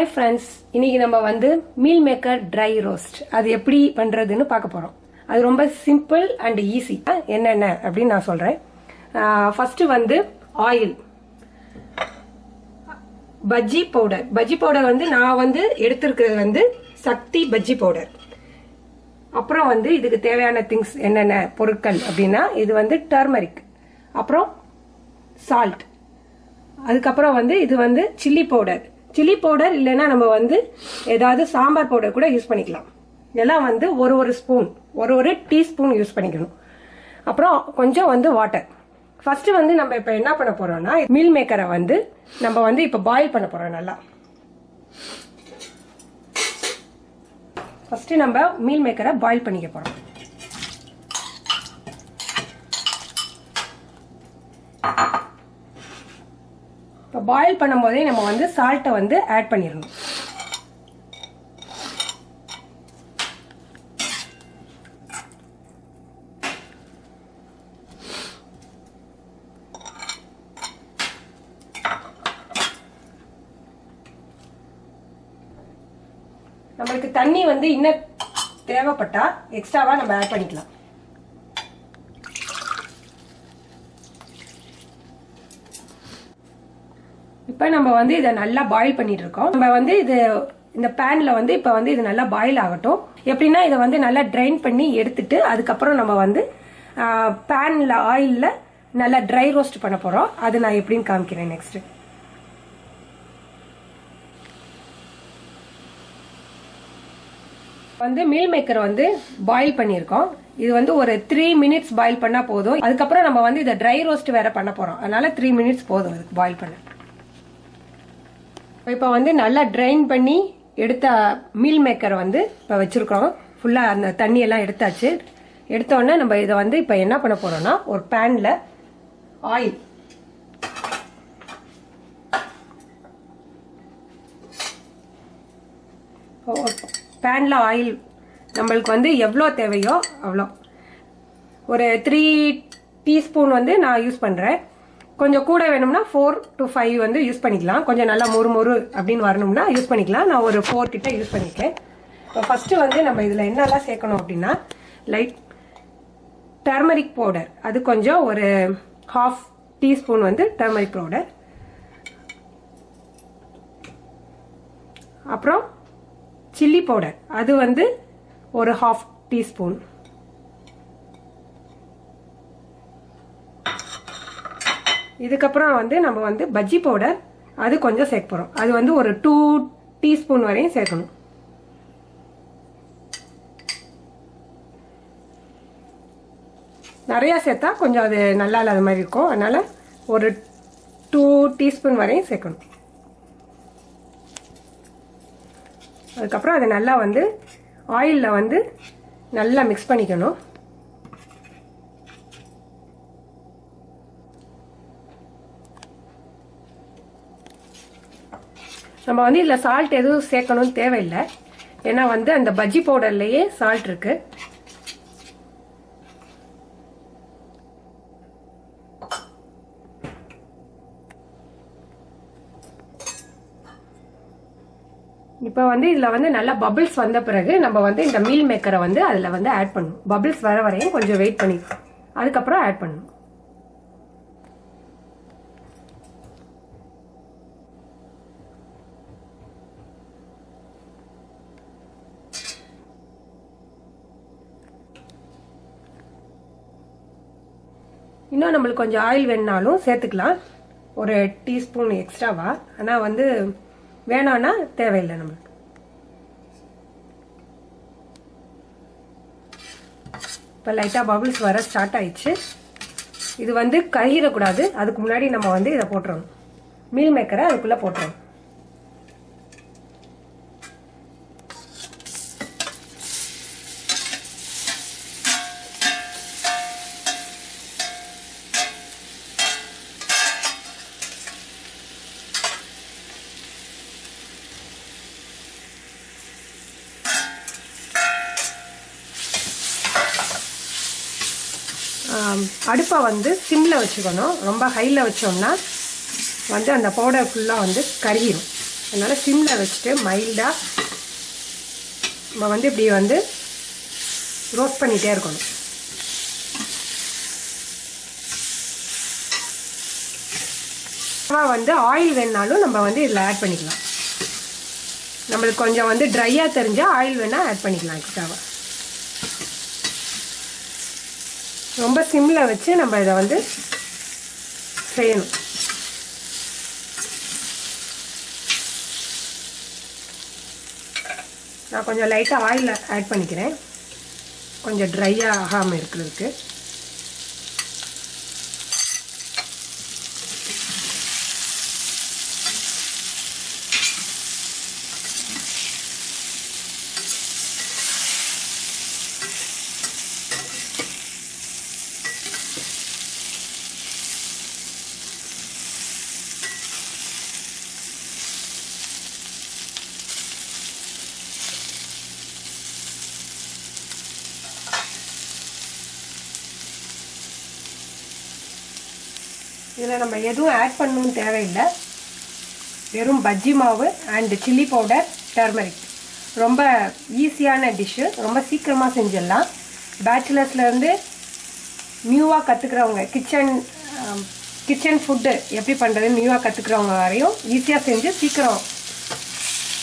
Hi friends, இன்னைக்கு நம்ம வந்து மீல் மேக்கர் ட்ரை ரோஸ்ட் அது எப்படி பண்றதுன்னு பார்க்க போறோம். அது ரொம்ப சிம்பிள் அண்ட் ஈஸி. என்னென்ன அப்படின்னு நான் சொல்றேன். ஃபர்ஸ்ட் வந்து ஆயில், பஜ்ஜி பவுடர் வந்து நான் வந்து எடுத்திருக்கிறது வந்து சக்தி பஜ்ஜி பவுடர். அப்புறம் வந்து இதுக்கு தேவையான திங்ஸ் என்னென்ன பொருட்கள் அப்படின்னா இது வந்து டர்மரிக், அப்புறம் சால்ட், அதுக்கப்புறம் வந்து இது வந்து சில்லி பவுடர் இல்லைன்னா நம்ம வந்து ஏதாவது சாம்பார் பவுடர் கூட யூஸ் பண்ணிக்கலாம். இதெல்லாம் வந்து ஒரு ஸ்பூன், ஒரு டீஸ்பூன் யூஸ் பண்ணிக்கணும். அப்புறம் கொஞ்சம் வந்து வாட்டர். ஃபர்ஸ்ட் வந்து நம்ம இப்ப என்ன பண்ண போறோம்னா மீல் மேக்கரை வந்து நம்ம வந்து இப்ப பாயில் பண்ண போறோம். நல்லா ஃபர்ஸ்ட் நம்ம மீல் மேக்கரை பாயில் பண்ணிக்க போறோம். இப்போ பாயில் பண்ணும்போதே நம்ம வந்து சால்ட்டை வந்து ஆட் பண்ணிடணும். நம்மளுக்கு தண்ணி வந்து இன்னும் தேவைப்பட்டா எக்ஸ்ட்ராவா நம்ம ஆட் பண்ணிக்கலாம். இப்போ நம்ம வந்து இதை நல்லா பாயில் பண்ணிட்டு இருக்கோம். நம்ம வந்து இது இந்த பேன்ல வந்து இப்போ வந்து இது நல்லா பாயில் ஆகட்டும். எப்படின்னா இதை வந்து நல்லா ட்ரைன் பண்ணி எடுத்துட்டு அதுக்கப்புறம் நம்ம வந்து பேன்ல ஆயில்ல நல்லா ட்ரை ரோஸ்ட் பண்ண போறோம். அது நான் எப்படின்னு காமிக்கிறேன் நெக்ஸ்ட். வந்து மீல் மேக்கர் வந்து பாயில் பண்ணியிருக்கோம். இது வந்து ஒரு 3 மினிட்ஸ் பாயில் பண்ணா போதும். அதுக்கப்புறம் நம்ம வந்து இதை ட்ரை ரோஸ்ட் வேற பண்ண போறோம். அதனால 3 மினிட்ஸ் போதும் இதுக்கு பாயில் பண்ண. இப்போ வந்து நல்லா ட்ரைன் பண்ணி எடுத்த மீல் மேக்கரை வந்து இப்போ வச்சிருக்கோம். ஃபுல்லாக அந்த தண்ணியெல்லாம் எடுத்தாச்சு. எடுத்தோடனே நம்ம இதை வந்து இப்போ என்ன பண்ண போறோம்னா ஒரு பேனில் ஆயில், பேனில் ஆயில் நம்மளுக்கு வந்து எவ்வளோ தேவையோ அவ்வளோ, ஒரு 3 டீஸ்பூன் வந்து நான் யூஸ் பண்ணுறேன். கொஞ்சம் கூட வேணும்னா 4 to 5 வந்து யூஸ் பண்ணிக்கலாம். கொஞ்சம் நல்லா மொறு அப்படின்னு வரணும்னா யூஸ் பண்ணிக்கலாம். நான் ஒரு 4 கிட்ட யூஸ் பண்ணிக்கேன். இப்போ ஃபர்ஸ்ட் வந்து நம்ம இதில் என்னெல்லாம் சேர்க்கணும் அப்படின்னா லைட் டர்மரிக் பவுடர், அது கொஞ்சம் ஒரு 1/2 டீஸ்பூன் வந்து டர்மரிக் பவுடர். அப்புறம் சில்லி பவுடர், அது வந்து ஒரு 1/2 டீஸ்பூன். இதுக்கப்புறம் வந்து நம்ம வந்து பஜ்ஜி பவுடர், அது கொஞ்சம் சேர்க்க போறோம். அது வந்து ஒரு 2 டீஸ்பூன் வரையும் சேர்க்கணும். நிறைய சேர்த்தா கொஞ்சம் அது நல்லா இல்லாத மாதிரி இருக்கும். அதனால ஒரு 2 டீஸ்பூன் வரையும் சேர்க்கணும். அதுக்கப்புறம் அதை நல்லா வந்து ஆயிலில் வந்து நல்லா மிக்ஸ் பண்ணிக்கணும். நம்ம வந்து இதில் சால்ட் எதுவும் சேர்க்கணும்னு தேவையில்லை. ஏன்னா வந்து அந்த பஜ்ஜி பவுடர்லயே சால்ட் இருக்கு. இப்போ வந்து இதில் வந்து நல்லா பபிள்ஸ் வந்த பிறகு நம்ம வந்து இந்த மீல் மேக்கரை வந்து அதில் வந்து ஆட் பண்ணணும். பபிள்ஸ் வர வரையும் கொஞ்சம் வெயிட் பண்ணி அதுக்கப்புறம் ஆட் பண்ணணும். இன்னும் நம்மளுக்கு கொஞ்சம் ஆயில் வேணுனாலும் சேர்த்துக்கலாம், ஒரு டீஸ்பூன் எக்ஸ்ட்ராவா. ஆனால் வந்து வேணான்னா தேவையில்லை நம்மளுக்கு. இப்போ லைட்டாக பபிள்ஸ் வர ஸ்டார்ட் ஆயிடுச்சு. இது வந்து கருகிடக்கூடாது. அதுக்கு முன்னாடி நம்ம வந்து இதை போட்டுறோம், மீல் மேக்கரை அதுக்குள்ளே போட்டுறோம். அடுப்பை வந்து சிம்மில் வச்சுக்கணும். ரொம்ப ஹையில் வச்சோம்னா வந்து அந்த பவுடர் ஃபுல்லாக வந்து கருகிடும். அதனால சிம்ல வச்சுட்டு மைல்டாக நம்ம வந்து இப்படி வந்து ரோஸ்ட் பண்ணிகிட்டே இருக்கணும். வந்து ஆயில் வேணாலும் நம்ம வந்து இதில் ஆட் பண்ணிக்கலாம். நம்மளுக்கு கொஞ்சம் வந்து ட்ரையாக தெரிஞ்சால் ஆயில் வேணால் ஆட் பண்ணிக்கலாம் எக்ஸ்ட்ராவா. ரொம்ப சிம்மில் வச்சு நம்ம இதை வந்து செய்யணும். நான் கொஞ்சம் லைட்டாக ஆயில் ஆட் பண்ணிக்கிறேன், கொஞ்சம் ட்ரையாக ஆகாமல் இருக்கிறதுக்கு. இதில் நம்ம எதுவும் ஆட் பண்ணணும்னு தேவையில்லை. வெறும் பஜ்ஜி மாவு அண்ட் சில்லி பவுடர், டர்மரிக். ரொம்ப ஈஸியான டிஷ்ஷு, ரொம்ப சீக்கிரமாக செஞ்சிடலாம். பேச்சுலர்ஸ்லேருந்து நியூவாக கற்றுக்கிறவங்க, கிச்சன் ஃபுட்டு எப்படி பண்ணுறதுன்னு நியூவாக கற்றுக்கிறவங்க வரையும் ஈஸியாக செஞ்சு சீக்கிரம்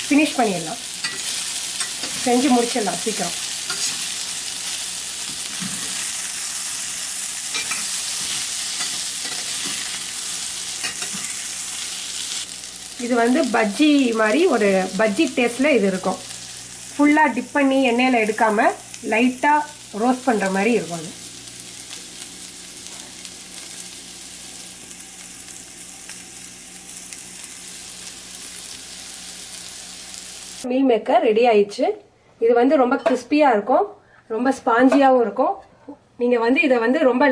ஃபினிஷ் பண்ணிடலாம், செஞ்சு முடிச்சிடலாம் சீக்கிரம். இது வந்து பஜ்ஜி மாதிரி ஒரு பஜ்ஜி டேஸ்ட்டில் இது இருக்கும். ஃபுல்லாக டிப் பண்ணி எண்ணெயில் எடுக்காமல் லைட்டாக ரோஸ்ட் பண்ணுற மாதிரி இருக்கும். அது மீல் மேக்கர் ரெடி ஆயிடுச்சு. இது வந்து ரொம்ப கிறிஸ்பியாக இருக்கும், ரொம்ப ஸ்பாஞ்சியாகவும் இருக்கும். நீங்கள் வந்து இதை வந்து ரொம்ப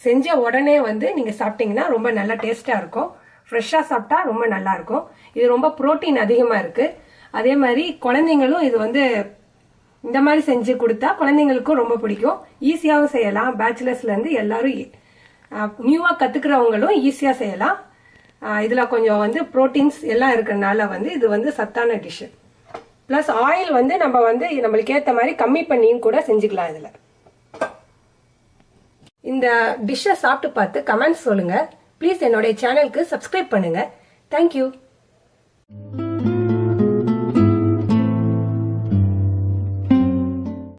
செஞ்ச உடனே வந்து நீங்கள் சாப்பிட்டீங்கன்னா ரொம்ப நல்லா டேஸ்ட்டாக இருக்கும். ஃப்ரெஷ்ஷாக சாப்பிட்டா ரொம்ப நல்லாயிருக்கும். இது ரொம்ப ப்ரோட்டீன் அதிகமாக இருக்குது. அதே மாதிரி குழந்தைங்களும் இது வந்து இந்த மாதிரி செஞ்சு கொடுத்தா குழந்தைங்களுக்கும் ரொம்ப பிடிக்கும். ஈஸியாகவும் செய்யலாம். பேச்சுலர்ஸ்லேருந்து எல்லாரும் நியூவாக கற்றுக்கிறவங்களும் ஈஸியாக செய்யலாம். இதில் கொஞ்சம் வந்து ப்ரோட்டீன்ஸ் எல்லாம் இருக்கிறதுனால வந்து இது வந்து சத்தான டிஷ்ஷு. ப்ளஸ் ஆயில் வந்து நம்ம வந்து நம்மளுக்கு ஏற்ற மாதிரி கம்மி பண்ணியும் கூட செஞ்சுக்கலாம். இதில் இந்த டிஷ்ஷை சாப்பிட்டு பார்த்து கமெண்ட்ஸ் சொல்லுங்கள். ப்ளீஸ் என்னுடைய சேனலுக்கு சப்ஸ்கிரைப் பண்ணுங்கள். தேங்க்யூ.